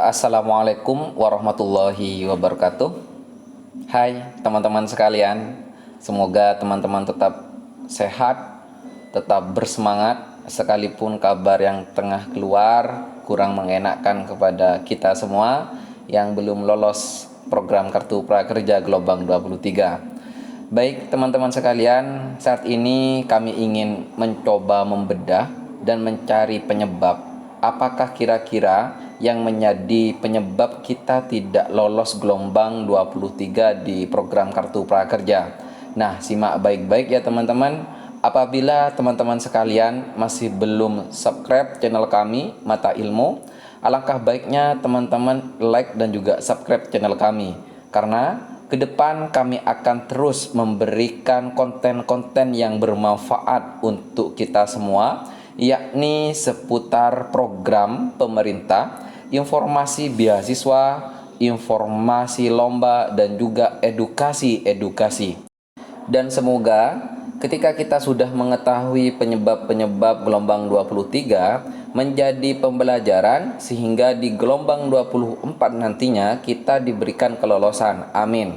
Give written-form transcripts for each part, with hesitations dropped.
Assalamualaikum warahmatullahi wabarakatuh. Hai teman-teman sekalian, semoga teman-teman tetap sehat, tetap bersemangat, sekalipun kabar yang tengah keluar kurang mengenakan kepada kita semua yang belum lolos program Kartu Prakerja Gelombang 23. Baik teman-teman sekalian, saat ini kami ingin mencoba membedah dan mencari penyebab. Apakah kira-kira yang menjadi penyebab kita tidak lolos gelombang 23 di program Kartu Prakerja? Nah, simak baik-baik ya teman-teman. Apabila teman-teman sekalian masih belum subscribe channel kami Mata Ilmu, alangkah baiknya teman-teman like dan juga subscribe channel kami, karena ke depan kami akan terus memberikan konten-konten yang bermanfaat untuk kita semua, yakni seputar program pemerintah, informasi beasiswa, informasi lomba, dan juga edukasi-edukasi. Dan semoga ketika kita sudah mengetahui penyebab-penyebab gelombang 23 menjadi pembelajaran, sehingga di gelombang 24 nantinya kita diberikan kelolosan. Amin.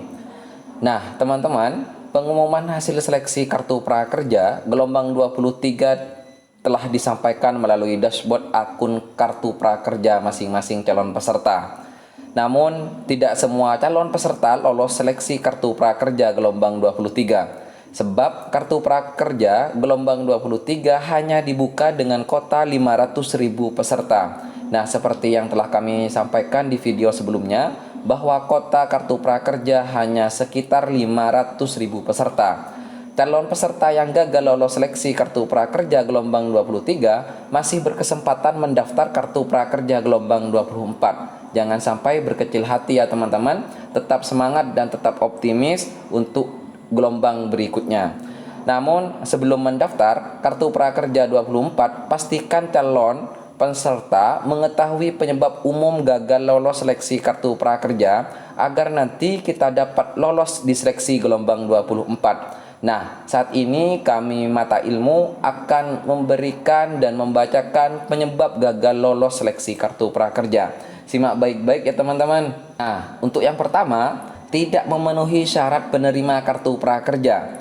Nah teman-teman, pengumuman hasil seleksi Kartu Prakerja gelombang 23 telah disampaikan melalui dashboard akun Kartu Prakerja masing-masing calon peserta. Namun, tidak semua calon peserta lolos seleksi Kartu Prakerja gelombang 23. Sebab Kartu Prakerja gelombang 23 hanya dibuka dengan kota 500.000 peserta. Nah, seperti yang telah kami sampaikan di video sebelumnya, bahwa kota Kartu Prakerja hanya sekitar 500.000 peserta. Calon peserta yang gagal lolos seleksi Kartu Prakerja gelombang 23 masih berkesempatan mendaftar Kartu Prakerja gelombang 24. Jangan sampai berkecil hati ya teman-teman, tetap semangat dan tetap optimis untuk gelombang berikutnya. Namun sebelum mendaftar Kartu Prakerja 24, pastikan calon peserta mengetahui penyebab umum gagal lolos seleksi Kartu Prakerja agar nanti kita dapat lolos di seleksi gelombang 24. Nah, saat ini kami Mata Ilmu akan memberikan dan membacakan penyebab gagal lolos seleksi Kartu Prakerja. Simak baik-baik ya teman-teman. Nah, untuk yang pertama, tidak memenuhi syarat penerima Kartu Prakerja.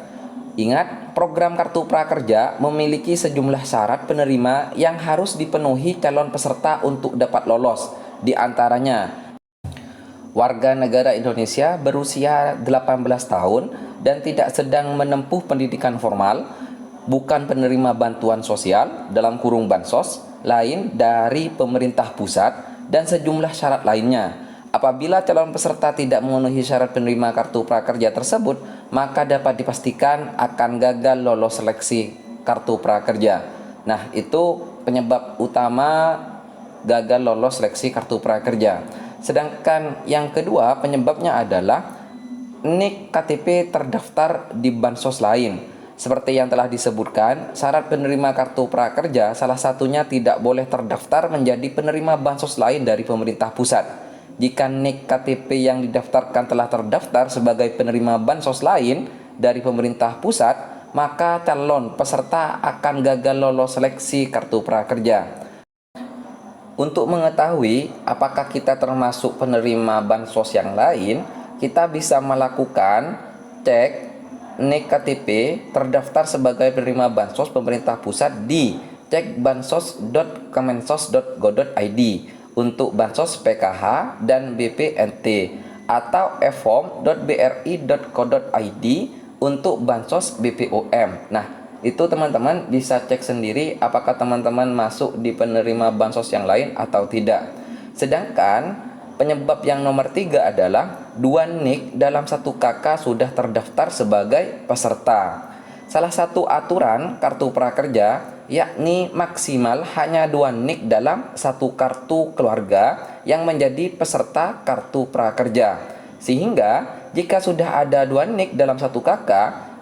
Ingat, program Kartu Prakerja memiliki sejumlah syarat penerima yang harus dipenuhi calon peserta untuk dapat lolos. Di antaranya, warga negara Indonesia berusia 18 tahun dan tidak sedang menempuh pendidikan formal, bukan penerima bantuan sosial dalam kurung bansos lain dari pemerintah pusat, dan sejumlah syarat lainnya. Apabila calon peserta tidak memenuhi syarat penerima Kartu Prakerja tersebut, maka dapat dipastikan akan gagal lolos seleksi Kartu Prakerja. Nah, itu penyebab utama gagal lolos seleksi Kartu Prakerja. Sedangkan yang kedua penyebabnya adalah NIK KTP terdaftar di bansos lain. Seperti yang telah disebutkan, syarat penerima Kartu Prakerja salah satunya tidak boleh terdaftar menjadi penerima bansos lain dari pemerintah pusat. Jika NIK KTP yang didaftarkan telah terdaftar sebagai penerima bansos lain dari pemerintah pusat, maka calon peserta akan gagal lolos seleksi Kartu Prakerja. Untuk mengetahui apakah kita termasuk penerima bansos yang lain, kita bisa melakukan cek NIK KTP terdaftar sebagai penerima bansos pemerintah pusat di cekbansos.kemensos.go.id untuk bansos PKH dan BPNT, atau efom.bri.co.id untuk bansos BPOM. Nah, itu teman-teman bisa cek sendiri apakah teman-teman masuk di penerima bansos yang lain atau tidak. Sedangkan penyebab yang nomor 3 adalah 2 NIK dalam 1 KK sudah terdaftar sebagai peserta. Salah satu aturan Kartu Prakerja yakni maksimal hanya 2 NIK dalam 1 kartu keluarga yang menjadi peserta Kartu Prakerja. Sehingga jika sudah ada 2 NIK dalam 1 KK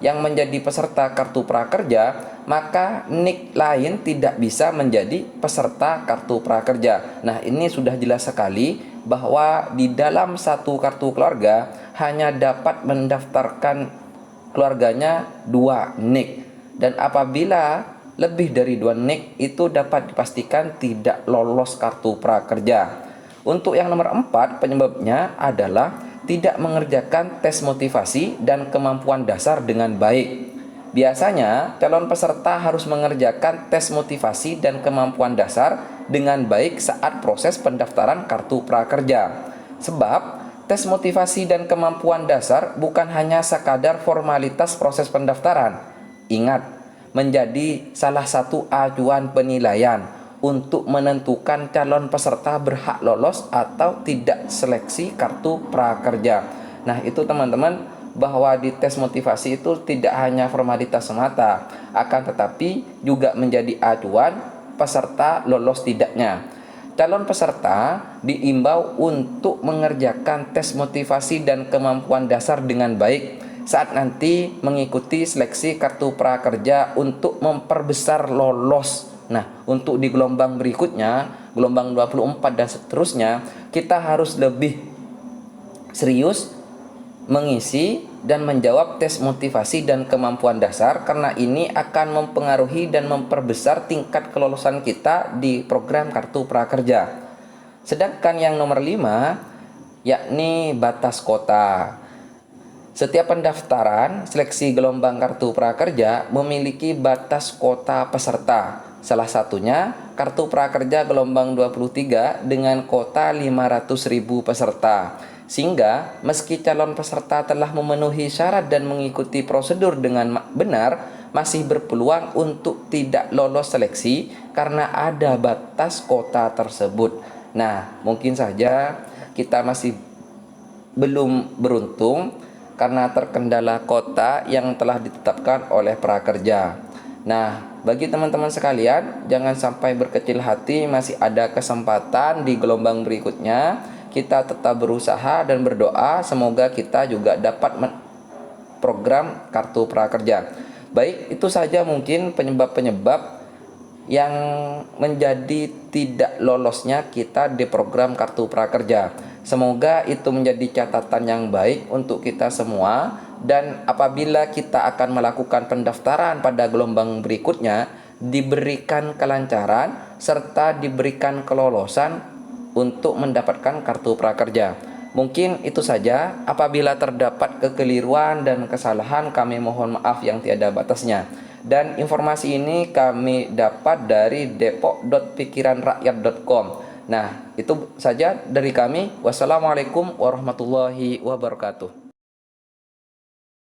yang menjadi peserta Kartu Prakerja, maka NIK lain tidak bisa menjadi peserta Kartu Prakerja. Nah, ini sudah jelas sekali bahwa di dalam 1 kartu keluarga hanya dapat mendaftarkan keluarganya 2 NIK, dan apabila lebih dari 2 NIK itu dapat dipastikan tidak lolos Kartu Prakerja. Untuk yang nomor 4, penyebabnya adalah tidak mengerjakan tes motivasi dan kemampuan dasar dengan baik. Biasanya, calon peserta harus mengerjakan tes motivasi dan kemampuan dasar dengan baik saat proses pendaftaran kartu prakerja. Sebab, tes motivasi dan kemampuan dasar bukan hanya sekadar formalitas proses pendaftaran. Ingat, menjadi salah satu acuan penilaian untuk menentukan calon peserta berhak lolos atau tidak seleksi kartu prakerja. Nah, itu teman-teman, bahwa di tes motivasi itu tidak hanya formalitas semata, akan tetapi juga menjadi acuan peserta lolos tidaknya. Calon peserta diimbau untuk mengerjakan tes motivasi dan kemampuan dasar dengan baik saat nanti mengikuti seleksi kartu prakerja untuk memperbesar lolos. Nah, untuk di gelombang berikutnya, gelombang 24 dan seterusnya, kita harus lebih serius mengisi dan menjawab tes motivasi dan kemampuan dasar, karena ini akan mempengaruhi dan memperbesar tingkat kelolosan kita di program kartu prakerja. Sedangkan yang nomor 5, yakni batas kota. Setiap pendaftaran seleksi gelombang kartu prakerja memiliki batas kota peserta. Salah satunya kartu prakerja gelombang 23 dengan kota 500.000 peserta. Sehingga meski calon peserta telah memenuhi syarat dan mengikuti prosedur dengan benar, masih berpeluang untuk tidak lolos seleksi karena ada batas kota tersebut. Nah, mungkin saja kita masih belum beruntung karena terkendala kota yang telah ditetapkan oleh prakerja. Nah, bagi teman-teman sekalian, jangan sampai berkecil hati, masih ada kesempatan di gelombang berikutnya. Kita tetap berusaha dan berdoa semoga kita juga dapat program kartu prakerja. Baik, itu saja mungkin penyebab-penyebab yang menjadi tidak lolosnya kita di program kartu prakerja. Semoga itu menjadi catatan yang baik untuk kita semua, dan apabila kita akan melakukan pendaftaran pada gelombang berikutnya, diberikan kelancaran serta diberikan kelolosan untuk mendapatkan kartu prakerja. Mungkin itu saja. Apabila terdapat kekeliruan dan kesalahan, kami mohon maaf yang tiada batasnya. Dan informasi ini kami dapat dari depok.pikiranrakyat.com. Nah, itu saja dari kami. Wassalamualaikum warahmatullahi wabarakatuh.